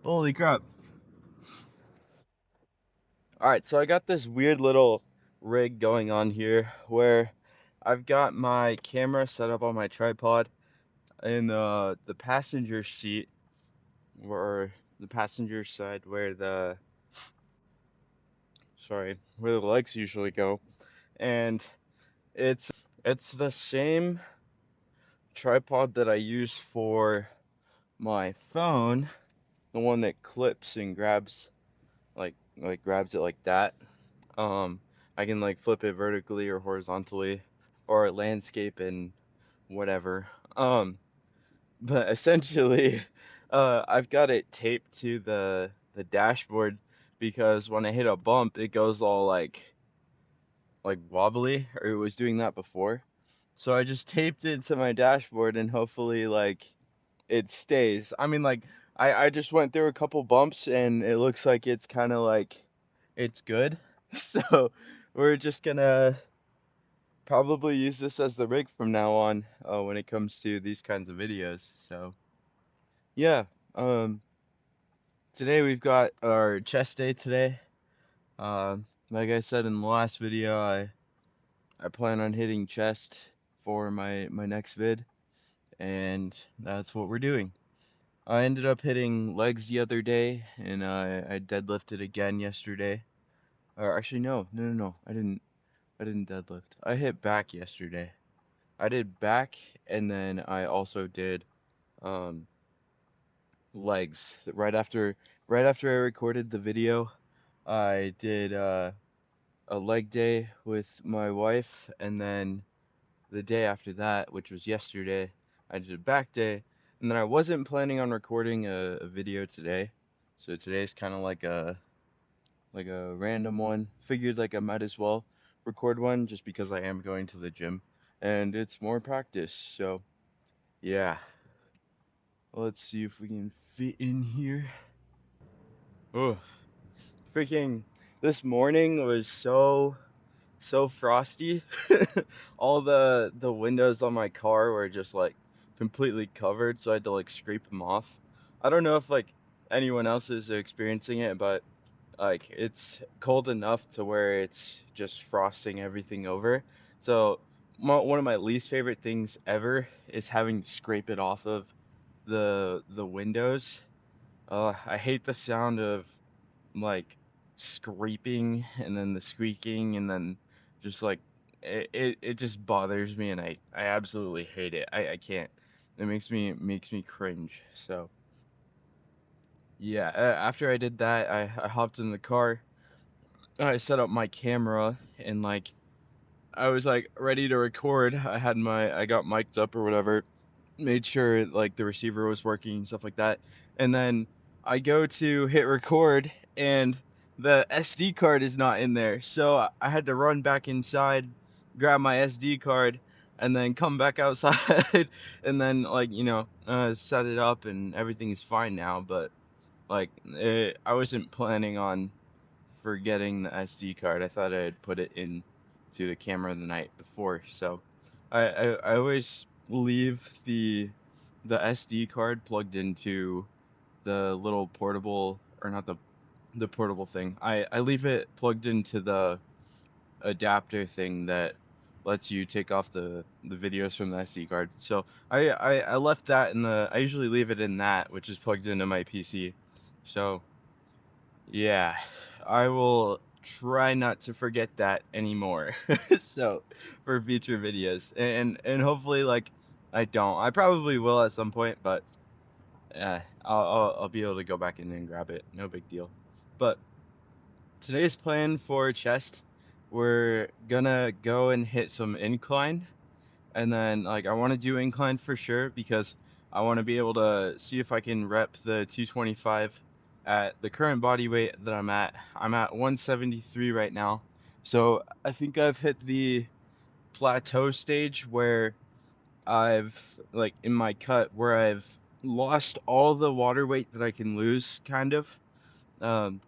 Holy crap. Alright, so I got this weird little rig going on here where I've got my camera set up on my tripod in the passenger seat, or the passenger side where where the legs usually go. And it's the same tripod that I use for my phone, the one that clips and grabs grabs it like that. Um, I can like flip it vertically or horizontally or landscape and whatever. But essentially, I've got it taped to the dashboard because when I hit a bump, it goes all like wobbly, or it was doing that before. So I just taped it to my dashboard and hopefully like it stays. I mean, like I just went through a couple bumps and it looks like it's kind of like it's good. So we're just gonna probably use this as the rig from now on when it comes to these kinds of videos. So yeah, um, today we've got our chest day today. Like I said in the last video, I plan on hitting chest for my next vid, and that's what we're doing. I ended up hitting legs the other day, and I deadlifted again yesterday. Or actually, no, I didn't deadlift. I hit back yesterday. I did back, and then I also did um, legs. Right after I recorded the video, I did a leg day with my wife, and then the day after that, which was yesterday, I did a back day, and then I wasn't planning on recording a video today, so today's kind of like a random one. Figured like I might as well record one just because I am going to the gym, and it's more practice. So yeah, let's see if we can fit in here. Oh, freaking! This morning was so frosty. All the windows on my car were just like completely covered, so I had to like scrape them off. I don't know if like anyone else is experiencing it, but like it's cold enough to where it's just frosting everything over. So one of my least favorite things ever is having to scrape it off of the windows. I hate the sound of like scraping and then the squeaking and then just like it just bothers me, and I absolutely hate it. I can't. It makes me cringe. So yeah, after I did that, I hopped in the car. I set up my camera and like I was like ready to record. I got mic'd up or whatever, made sure like the receiver was working and stuff like that. And then I go to hit record and the SD card is not in there. So I had to run back inside, grab my SD card, and then come back outside and then like, set it up and everything is fine now, but I wasn't planning on forgetting the SD card. I thought I had put it in to the camera the night before. So I always leave the SD card plugged into the little portable, or not the portable thing. I leave it plugged into the adapter thing that lets you take off the videos from the SD card. So I left that in the I usually leave it in that, which is plugged into my PC. So yeah, I will try not to forget that anymore. So for future videos, and hopefully like I don't. I probably will at some point, but I'll be able to go back in and grab it. No big deal. But today's plan for chest, we're gonna go and hit some incline, and then like I want to do incline for sure because I want to be able to see if I can rep the 225 at the current body weight that I'm at. I'm at 173 right now. So I think I've hit the plateau stage where I've like in my cut where I've lost all the water weight that I can lose kind of. Um,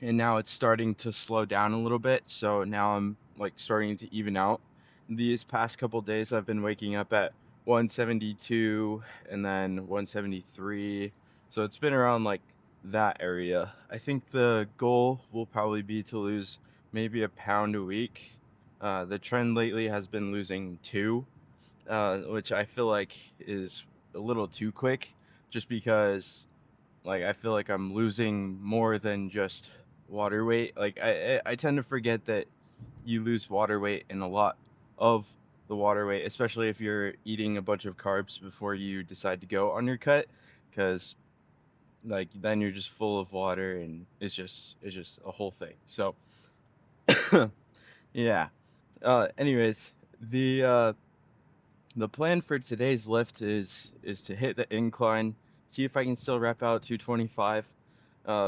and now it's starting to slow down a little bit. So now I'm like starting to even out. These past couple days, I've been waking up at 172 and then 173, So it's been around like that area. I think the goal will probably be to lose maybe a pound a week. The trend lately has been losing 2, which I feel like is a little too quick, just because like I feel like I'm losing more than just water weight. Like I tend to forget that you lose water weight in a lot of the water weight, especially if you're eating a bunch of carbs before you decide to go on your cut, because like then you're just full of water and it's just a whole thing. So yeah. Anyways, the plan for today's lift is to hit the incline, see if I can still rep out 225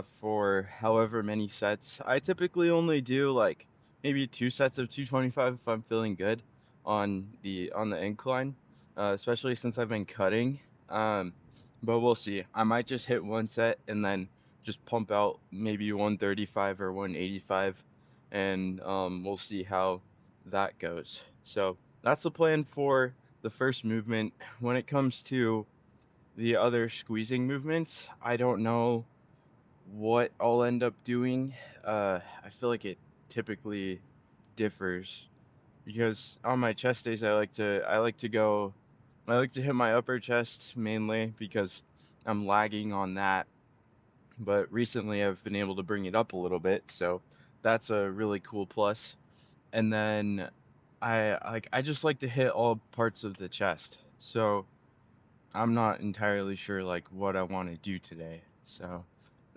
for however many sets. I typically only do like maybe 2 sets of 225 if I'm feeling good on the incline, especially since I've been cutting. Um, but we'll see. I might just hit 1 set and then just pump out maybe 135 or 185, and we'll see how that goes. So that's the plan for the first movement. When it comes to the other squeezing movements, I don't know what I'll end up doing. I feel like it typically differs because on my chest days I like to hit my upper chest mainly because I'm lagging on that. But recently I've been able to bring it up a little bit, so that's a really cool plus. And then I just like to hit all parts of the chest. So I'm not entirely sure like what I want to do today. So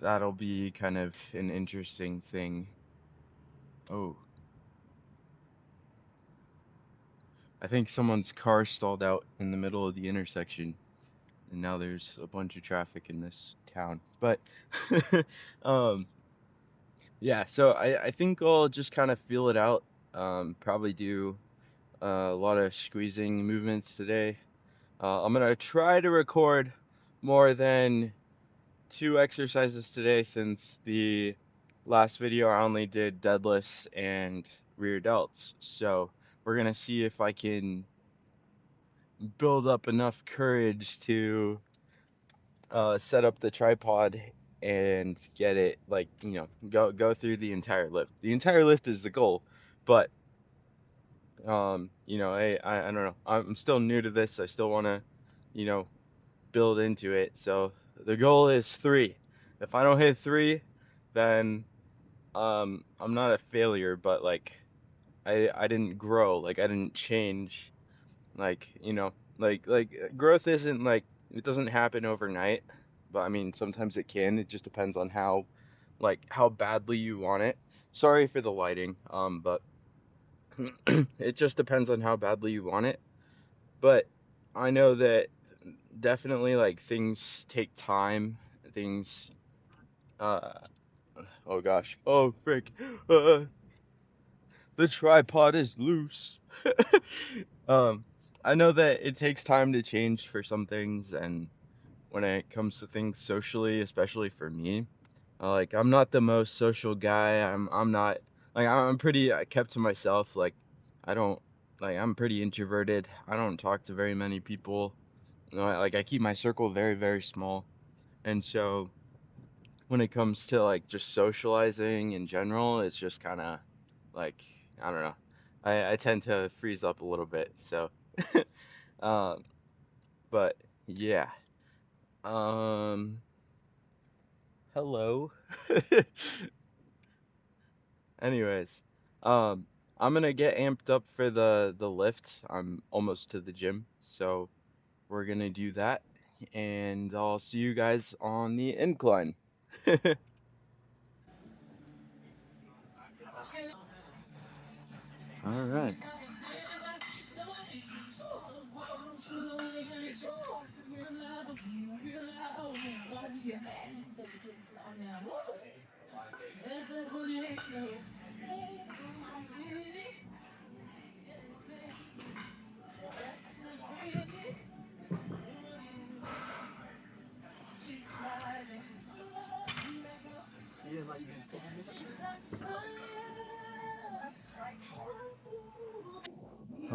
that'll be kind of an interesting thing. Oh, I think someone's car stalled out in the middle of the intersection, and now there's a bunch of traffic in this town. But um yeah, so I think I'll just kind of feel it out. Probably do a lot of squeezing movements today. I'm gonna try to record more than 2 exercises today, since the last video I only did deadlifts and rear delts. So we're gonna see if I can build up enough courage to set up the tripod and get it, like, go through the entire lift. The entire lift is the goal, but I don't know. I'm still new to this. I still want to, you know, build into it. So the goal is 3. If I don't hit 3, then I'm not a failure, but like I didn't grow, like I didn't change, like, growth isn't like, it doesn't happen overnight, but I mean sometimes it can. It just depends on how badly you want it. Sorry for the lighting, but it just depends on how badly you want it. But I know that definitely like things take time. Things uh oh gosh. Oh frick. Uh, the tripod is loose. um I know that it takes time to change for some things, and when it comes to things socially, especially for me, like I'm not the most social guy. I'm not, like, I'm pretty kept to myself. Like I don't, like, I'm pretty introverted. I don't talk to very many people. Like I keep my circle very, very small. And so when it comes to like just socializing in general, it's just kind of like, I don't know. I tend to freeze up a little bit. So um but yeah. Um Hello. Anyways, I'm gonna get amped up for the lift. I'm almost to the gym, so we're gonna do that, and I'll see you guys on the incline. All right.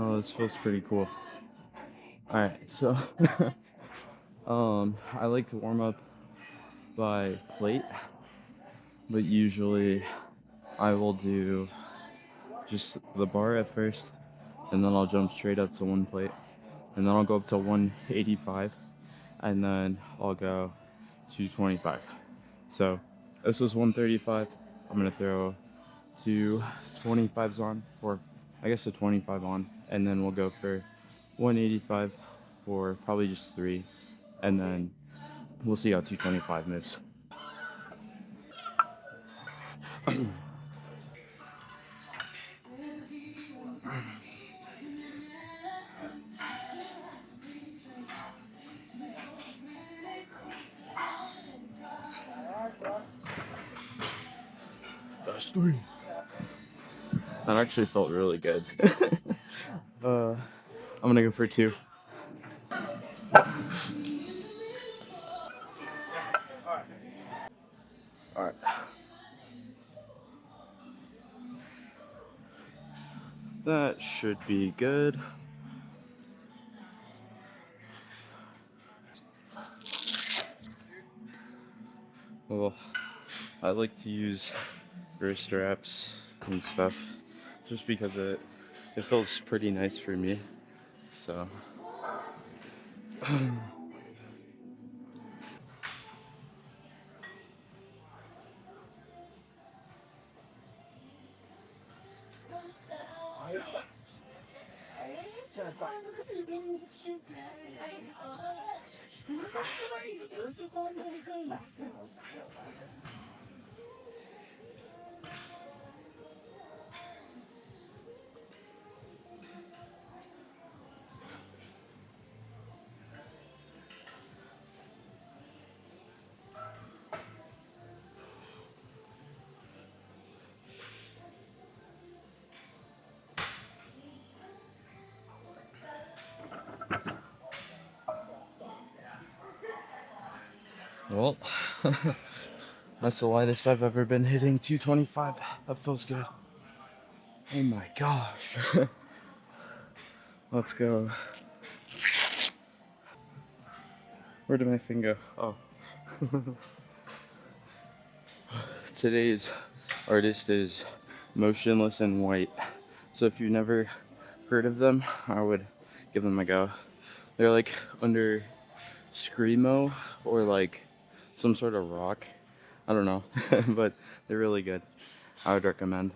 Oh, this feels pretty cool. All right, so I like to warm up by plate, but usually I will do just the bar at first, and then I'll jump straight up to one plate, and then I'll go up to 185, and then I'll go 225. So this was 135. I'm gonna throw two 25s on, or I guess a 25 on, and then we'll go for 185 for probably just three, and then we'll see how 225 moves. That's three. That actually felt really good. I'm gonna go for two. All right. That should be good. Well, I like to use wrist wraps and stuff just because it feels pretty nice for me. So well, that's the lightest I've ever been hitting. 225. That feels good. Oh my gosh. Let's go. Where did my thing go? Oh. Today's artist is Motionless in White. So if you've never heard of them, I would give them a go. They're like under screamo or like some sort of rock. I don't know, but they're really good. I would recommend.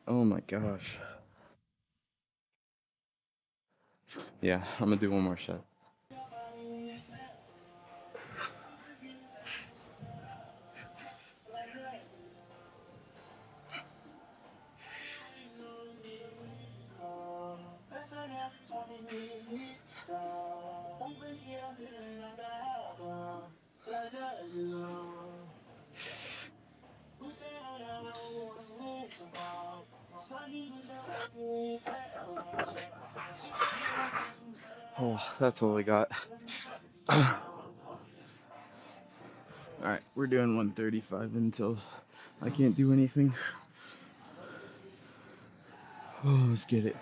Oh my gosh. Yeah, I'm gonna do one more shot. Oh, that's all I got. Alright, we're doing 135 until I can't do anything. Oh, let's get it.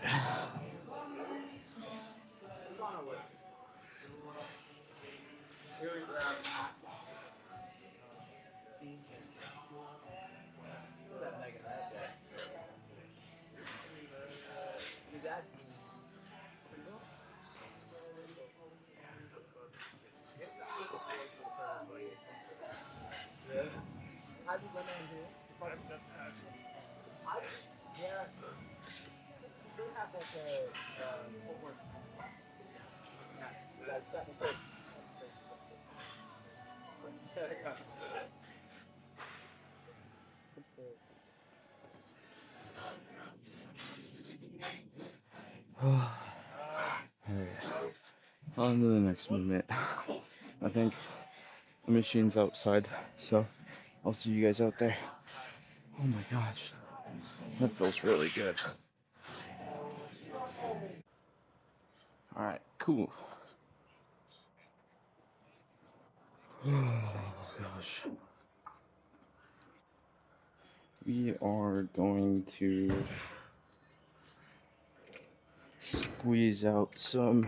Alright, on to the next movement. I think the machine's outside, so I'll see you guys out there. Oh my gosh, that feels really good. Alright, cool. Oh gosh. We are going to squeeze out some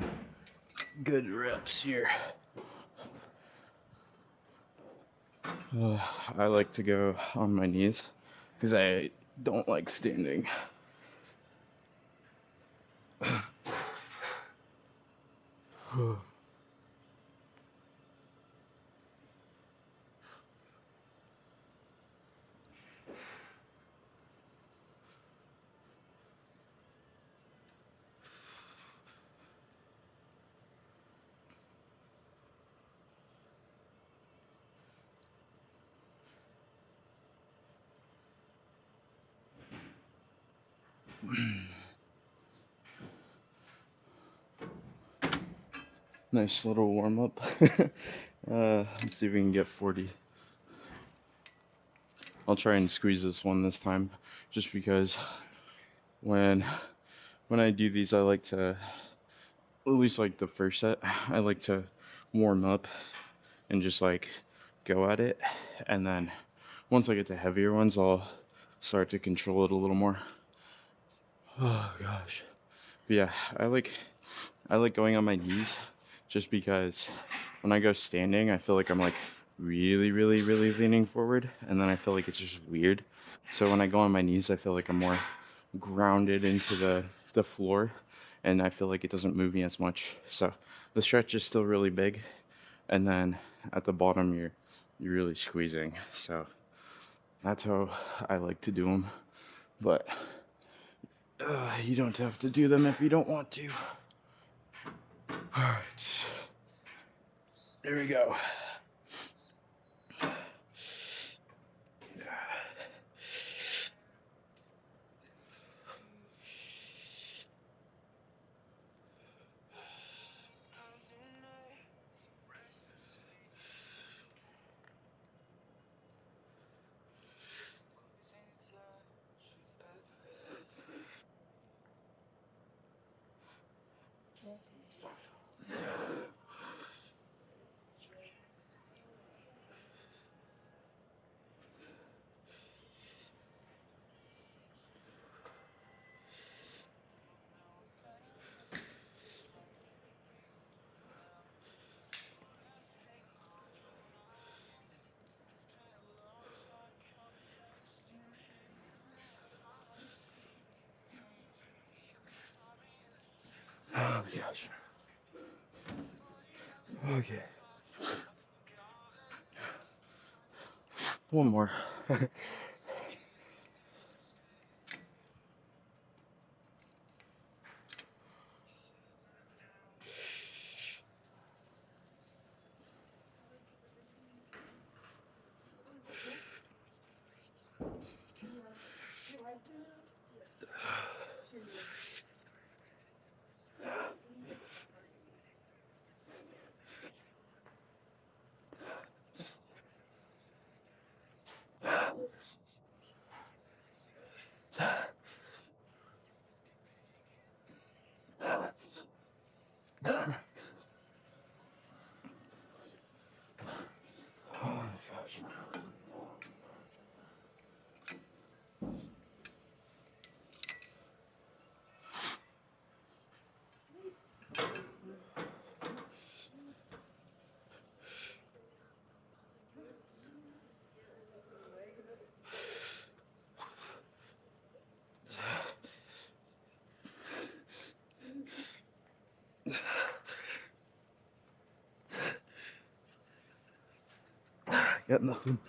good reps here. Uh, I like to go on my knees because I don't like standing. Nice little warm up. Let's see if we can get 40. I'll try and squeeze this one this time, just because when when I do these, I like to, at least like the first set, I like to warm up and just like go at it, and then once I get to heavier ones, I'll start to control it a little more. Oh gosh. But yeah, I like going on my knees just because when I go standing, I feel like I'm like really, really, really leaning forward, and then I feel like it's just weird. So when I go on my knees, I feel like I'm more grounded into the floor, and I feel like it doesn't move me as much. So the stretch is still really big, and then at the bottom you're really squeezing. So that's how I like to do them. But you don't have to do them if you don't want to. All right, there we go. Oh gosh. Okay. One more. Oh gosh. Got nothing.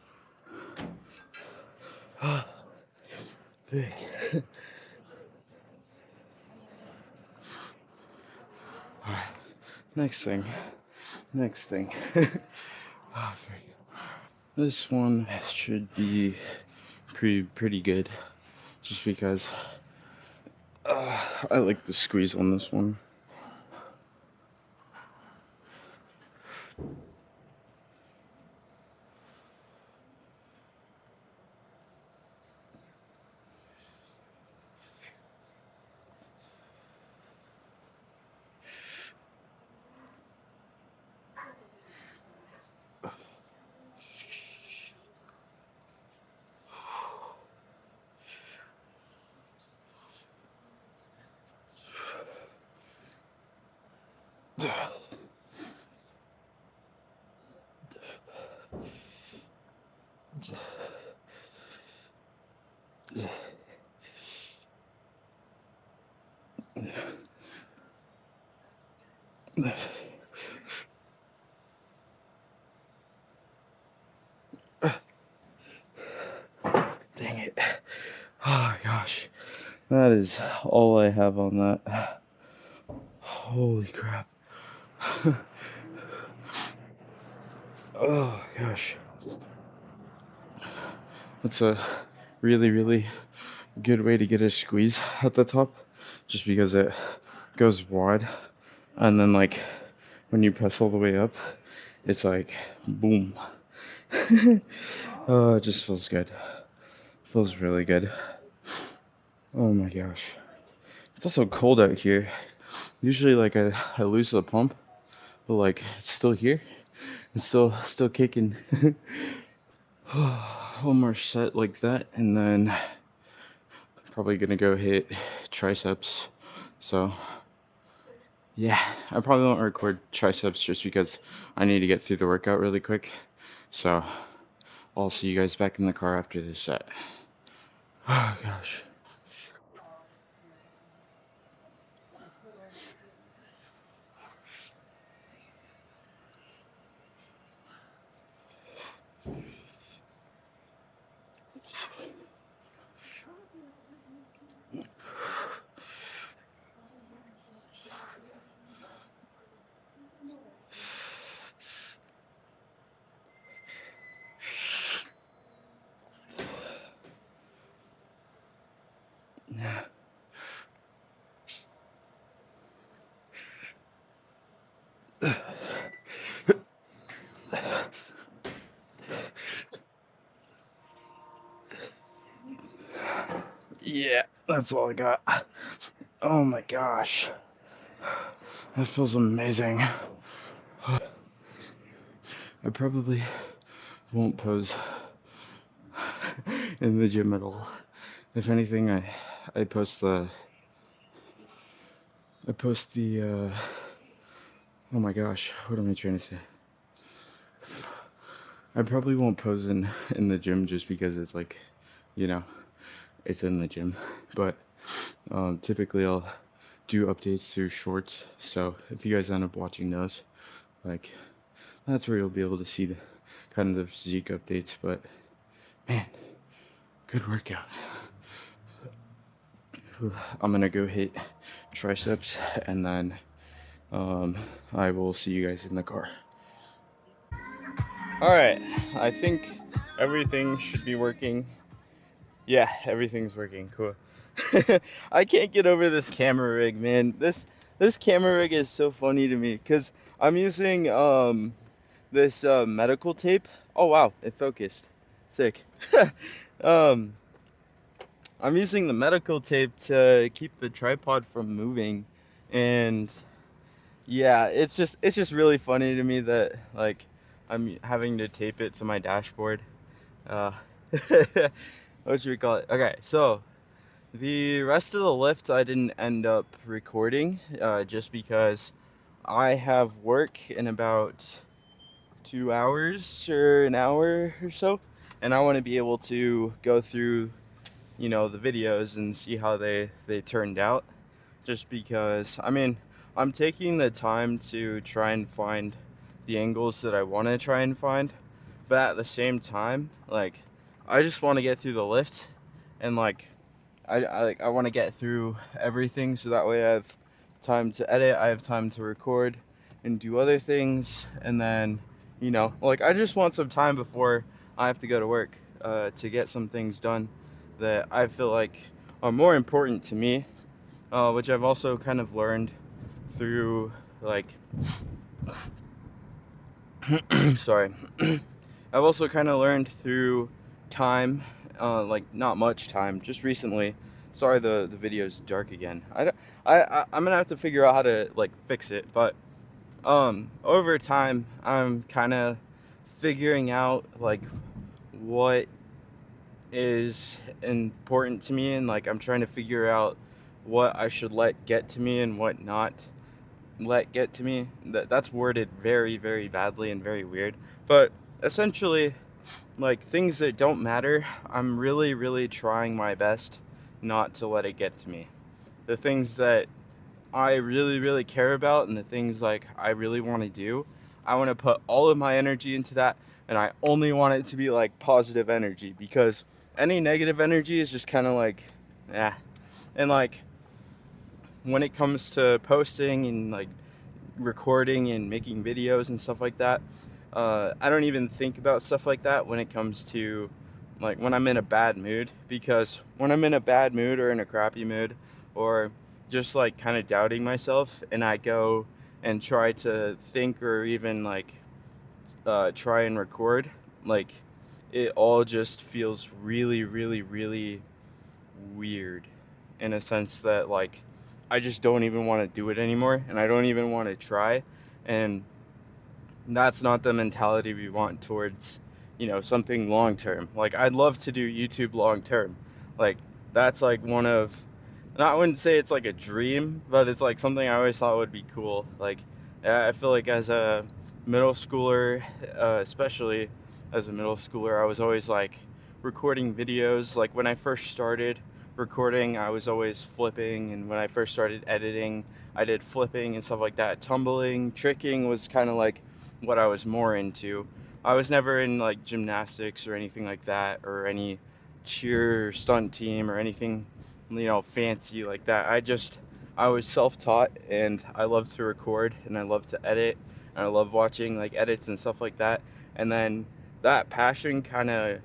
Big. All right. Next thing. Next thing. Oh, frick. This one should be pretty good, just because I like the squeeze on this one. Dang it. Oh gosh. That is all I have on that. Holy crap. Oh gosh. That's a really, really good way to get a squeeze at the top, just because it goes wide, and then like when you press all the way up, it's like boom. Oh, it just feels good. Feels really good. Oh my gosh. It's also cold out here. Usually like I lose the pump, but like it's still here. It's still kicking. One more set like that, and then probably gonna go hit triceps. So yeah, I probably won't record triceps just because I need to get through the workout really quick. So I'll see you guys back in the car after this set. Oh gosh. Yeah, that's all I got. Oh my gosh. That feels amazing. I probably won't pose in the gym at all. If anything, I post the oh my gosh, what am I trying to say? I probably won't pose in the gym just because it's like, you know, it's in the gym. But typically I'll do updates through shorts. So if you guys end up watching those, like that's where you'll be able to see the kind of the physique updates. But man, good workout. I'm gonna go hit triceps, and then I will see you guys in the car. All right, I think everything should be working. Yeah, everything's working. Cool. I can't get over this camera rig, man. This camera rig is so funny to me because I'm using this medical tape. Oh wow, it focused. Sick. um, I'm using the medical tape to keep the tripod from moving, and yeah, it's just really funny to me that like I'm having to tape it to my dashboard. Uh, what should we call it? Okay, so the rest of the lift I didn't end up recording, just because I have work in about 2 hours or an hour or so, and I want to be able to go through, the videos and see how they turned out. Just because, I mean, I'm taking the time to try and find the angles that I want to try and find, but at the same time, like, I just want to get through the lift, and like I want to get through everything so that way I have time to edit, I have time to record and do other things, and then like I just want some time before I have to go to work, to get some things done that I feel like are more important to me, which I've also kind of learned through like sorry. I've also kind of learned through time, like not much time, just recently. Sorry, the video's dark again. I'm gonna have to figure out how to like fix it, but over time I'm kind of figuring out like what is important to me, and like I'm trying to figure out what I should let get to me and what not let get to me. That's worded very, very badly and very weird, but essentially like things that don't matter, I'm really, really trying my best not to let it get to me. The things that I really, really care about and the things like I really want to do, I want to put all of my energy into that, and I only want it to be like positive energy, because any negative energy is just kind of like, yeah. And like when it comes to posting and like recording and making videos and stuff like that, I don't even think about stuff like that when it comes to like when I'm in a bad mood, because when I'm in a bad mood or in a crappy mood or just like kind of doubting myself, and I go and try to think or even like try and record, like it all just feels really, really, really weird, in a sense that like I just don't even want to do it anymore, and I don't even want to try. And that's not the mentality we want towards, something long term. Like I'd love to do YouTube long term. Like that's like one of, and I wouldn't say it's like a dream, but it's like something I always thought would be cool. Like I feel like as a middle schooler, especially as a middle schooler, I was always like recording videos. Like when I first started recording, I was always flipping, and when I first started editing, I did flipping and stuff like that. Tumbling, tricking was kind of like what I was more into. I was never in like gymnastics or anything like that, or any cheer or stunt team or anything, fancy like that. I was self-taught, and I love to record and I love to edit, and I love watching like edits and stuff like that. And then that passion kind of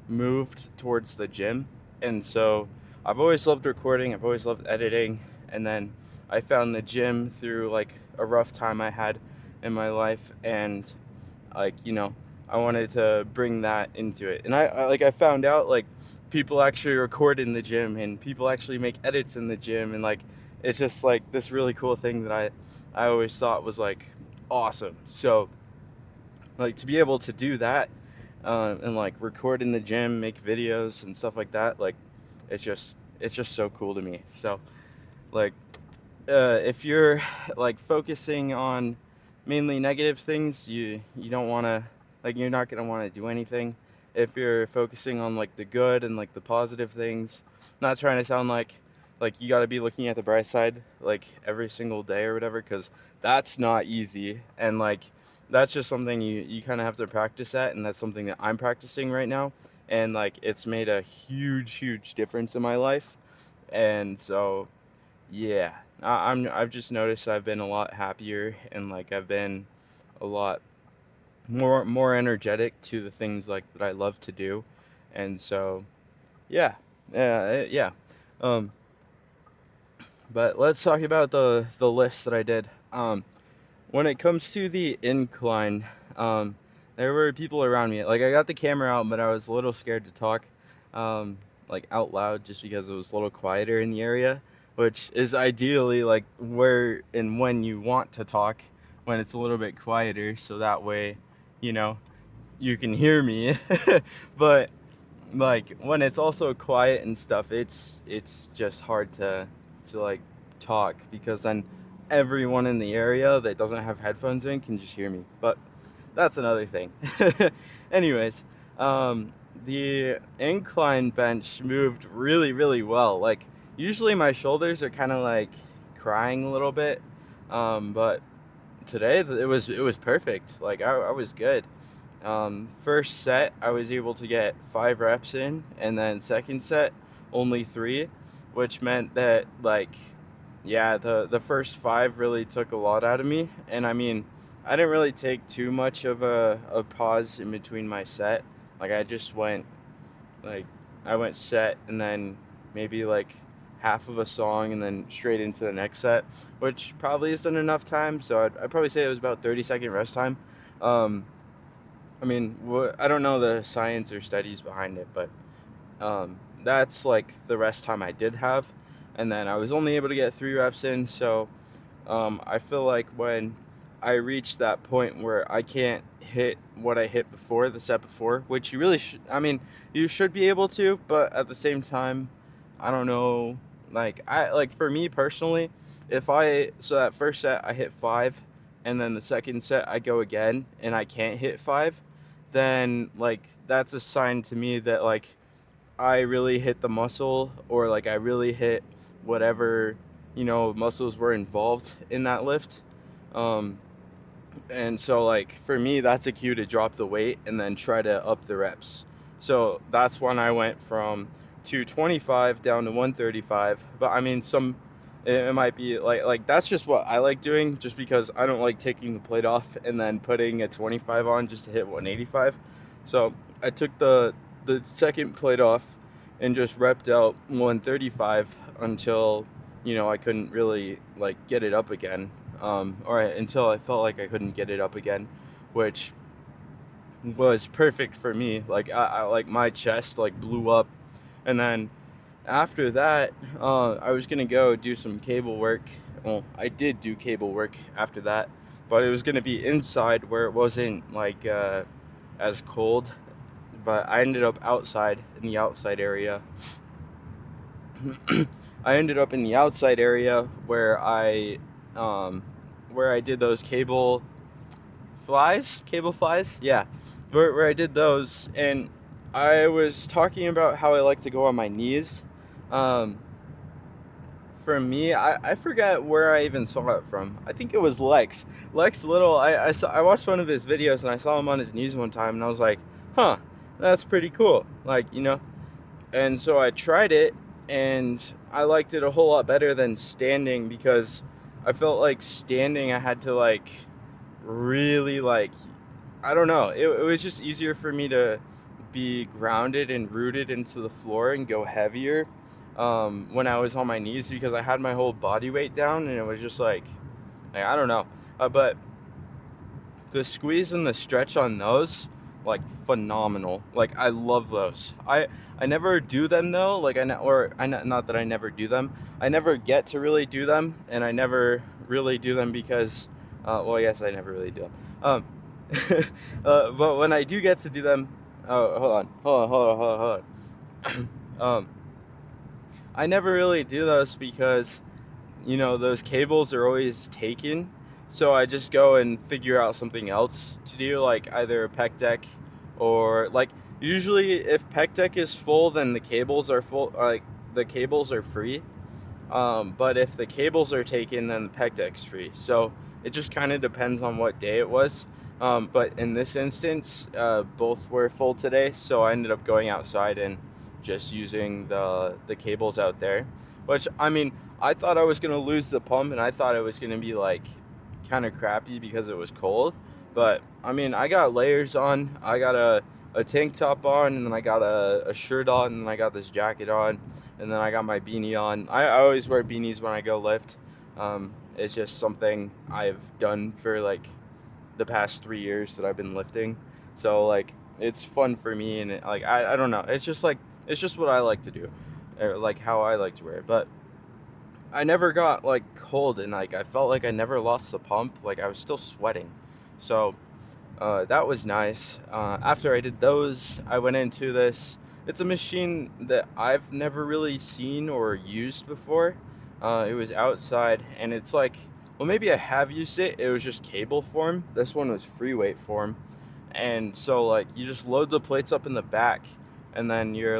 moved towards the gym. And so I've always loved recording, I've always loved editing, and then I found the gym through like a rough time I had in my life, and like I wanted to bring that into it. And I found out like people actually record in the gym, and people actually make edits in the gym, and like it's just like this really cool thing that I always thought was like awesome. So like to be able to do that, and like record in the gym, make videos and stuff like that, like it's just so cool to me. So like if you're like focusing on mainly negative things, you don't want to, like you're not going to want to do anything. If you're focusing on like the good and like the positive things, not trying to sound like you got to be looking at the bright side like every single day or whatever, cuz that's not easy. And like that's just something you kind of have to practice at, and that's something that I'm practicing right now, and like it's made a huge difference in my life. And so yeah, I've just noticed I've been a lot happier, and like I've been a lot more energetic to the things like that I love to do. And so yeah, yeah. Um, but let's talk about the lifts that I did. When it comes to the incline, there were people around me. Like I got the camera out, but I was a little scared to talk, like out loud, just because it was a little quieter in the area, which is ideally like where and when you want to talk, when it's a little bit quieter, so that way, you know, you can hear me. But like when it's also quiet and stuff, it's just hard to like talk, because then everyone in the area that doesn't have headphones in can just hear me. But that's another thing. Anyways, the incline bench moved really, really well. Like usually my shoulders are kind of like crying a little bit, but today it was perfect. Like I was good. First set, I was able to get 5 reps in, and then second set, only 3, which meant that like, yeah, the first 5 really took a lot out of me. And I mean, I didn't really take too much of a pause in between my set. Like I just went like I went set, and then maybe like half of a song, and then straight into the next set, which probably isn't enough time. So I'd probably say it was about 30-second rest time. Um, I mean, I don't know the science or studies behind it, but that's like the rest time I did have. And then I was only able to get 3 reps in. So I feel like when I reach that point where I can't hit what I hit before, the set before, which you really should, I mean, you should be able to, but at the same time, I don't know. Like for me personally, so that first set I hit 5, and then the second set I go again and I can't hit 5, then like that's a sign to me that like I really hit the muscle, or like I really hit whatever, muscles were involved in that lift. Um, and so like for me that's a cue to drop the weight and then try to up the reps. So that's when I went from 225 down to 135. But I mean, it might be like that's just what I like doing, just because I don't like taking the plate off and then putting a 25 on just to hit 185. So I took the second plate off and just repped out 135 until I couldn't really like get it up again, or until I felt like I couldn't get it up again, which was perfect for me. Like I like my chest like blew up, and then after that, I was gonna go do some cable work. Well, I did do cable work after that, but it was gonna be inside where it wasn't like as cold. But I ended up outside in the outside area. I ended up in the outside area um, where I did those cable flies, yeah, where I did those, and I was talking about how I like to go on my knees. Um, for me, I forget where I even saw it from. I think it was Lex. Lex Little. I watched one of his videos and I saw him on his knees one time, and I was like, huh, that's pretty cool. Like, and so I tried it, and I liked it a whole lot better than standing, because I felt like standing I had to like really like, I don't know, it was just easier for me to be grounded and rooted into the floor and go heavier when I was on my knees, because I had my whole body weight down, and it was just like I don't know, but the squeeze and the stretch on those, like, phenomenal. Like, I love those. I never do them though. Like, not that I never do them. I never get to really do them, and I never really do them because, well, yes, I never really do them. But when I do get to do them, oh, hold on. I never really do those because those cables are always taken. So I just go and figure out something else to do, like either a pec deck, or like usually if pec deck is full, then the cables are full, like the cables are free. But if the cables are taken, then the pec deck's free. So it just kind of depends on what day it was. But in this instance, both were full today, so I ended up going outside and just using the cables out there. Which, I mean, I thought I was gonna lose the pump, and I thought it was gonna be like kind of crappy because it was cold. But I mean, I got layers on. I got a tank top on, and then I got a shirt on, and then I got this jacket on, and then I got my beanie on. I always wear beanies when I go lift. It's just something I've done for like the past 3 years that I've been lifting. So like it's fun for me, and like I don't know. It's just what I like to do, or like how I like to wear it. But I never got like cold, and like I felt like I never lost the pump. Like I was still sweating. So that was nice. After I did those, I went into this. It's a machine that I've never really seen or used before. It was outside, and it's like, well, maybe I have used it. It was just cable form. This one was free weight form. And so, like, you just load the plates up in the back, and then you're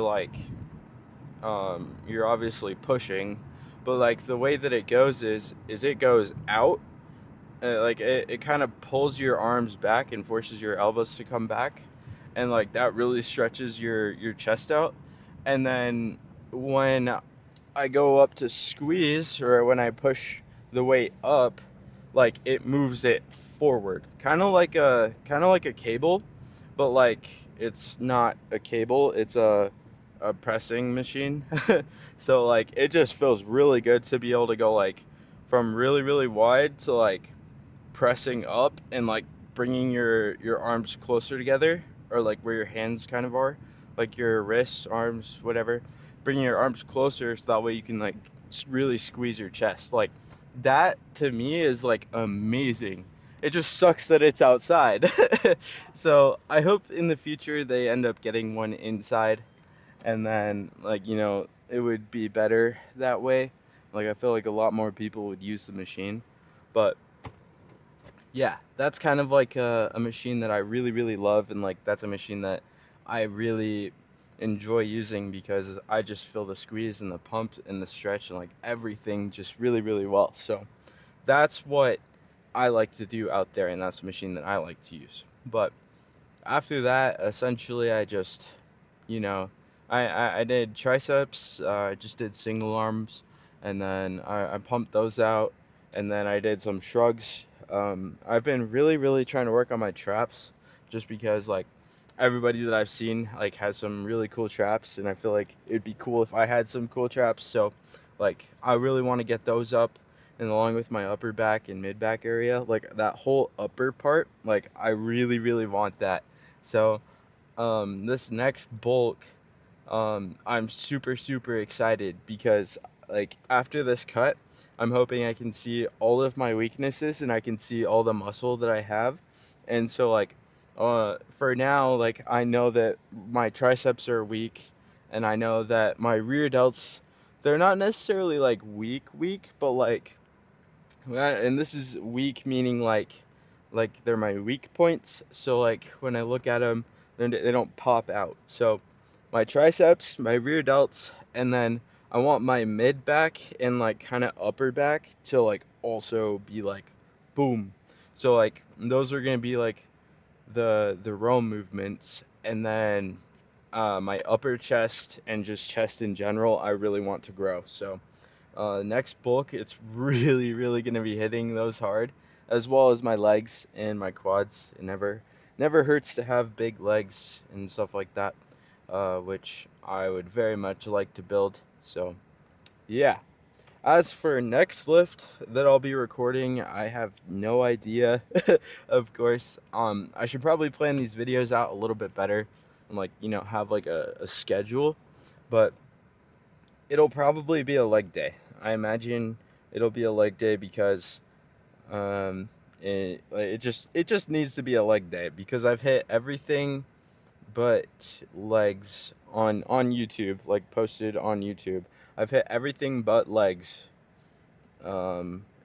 obviously pushing. But, like, the way that it goes is it goes out, like it kind of pulls your arms back and forces your elbows to come back, and like that really stretches your chest out. And then when I go up to squeeze, or when I push the weight up, like it moves it forward, kind of like a cable, but like it's not a cable, it's a pressing machine. So like it just feels really good to be able to go like from really really wide to like pressing up, and like bringing your arms closer together, or like where your hands kind of are, like your wrists, arms, whatever, bringing your arms closer so that way you can like really squeeze your chest. Like that to me is like amazing. It just sucks that it's outside. So I hope in the future they end up getting one inside, and then like it would be better that way. Like I feel like a lot more people would use the machine. But yeah, that's kind of like a machine that I really, really love, and like that's a machine that I really enjoy using because I just feel the squeeze and the pump and the stretch and like everything just really, really well. So that's what I like to do out there, and that's the machine that I like to use. But after that, essentially, I just, you know, I did triceps, I just did single arms, and then I pumped those out, and then I did some shrugs. I've been really, really trying to work on my traps, just because, like, everybody that I've seen, like, has some really cool traps, and I feel like it'd be cool if I had some cool traps, so, like, I really want to get those up, and along with my upper back and mid back area, like, that whole upper part, like, I really, really want that. So, this next bulk, I'm super, super excited because, like, after this cut, I'm hoping I can see all of my weaknesses and I can see all the muscle that I have. And so, like, for now, like, I know that my triceps are weak, and I know that my rear delts, they're not necessarily like weak, weak, but like, and this is weak meaning like they're my weak points. So like when I look at them, they don't pop out. So my triceps, my rear delts, and then I want my mid back and like kind of upper back to like also be like boom. So like those are gonna be like the row movements, and then my upper chest and just chest in general, I really want to grow. So next bulk, it's really, really gonna be hitting those hard, as well as my legs and my quads. It never hurts to have big legs and stuff like that, which I would very much like to build. So yeah. As for next lift that I'll be recording, I have no idea. Of course, I should probably plan these videos out a little bit better, and like have like a schedule, but it'll probably be a leg day. I imagine it'll be a leg day because um, it just needs to be a leg day because I've hit everything but legs on YouTube, like posted on YouTube. I've hit everything but legs,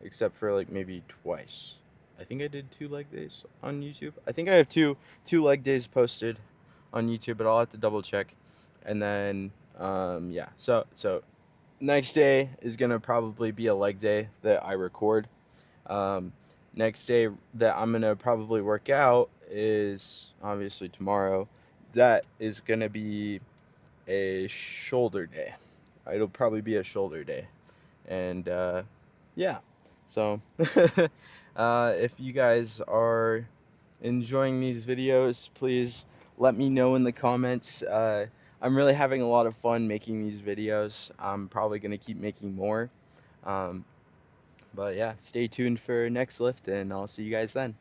except for like maybe twice. I think I did 2 leg days on YouTube. I think I have two leg days posted on YouTube, but I'll have to double check. And then yeah, so next day is gonna probably be a leg day that I record. Um, Next day that I'm gonna probably work out is obviously tomorrow. That is gonna be a shoulder day. It'll probably be a shoulder day, and yeah. So if you guys are enjoying these videos, please let me know in the comments. I'm really having a lot of fun making these videos. I'm probably going to keep making more. Um, but yeah, stay tuned for next lift, and I'll see you guys then.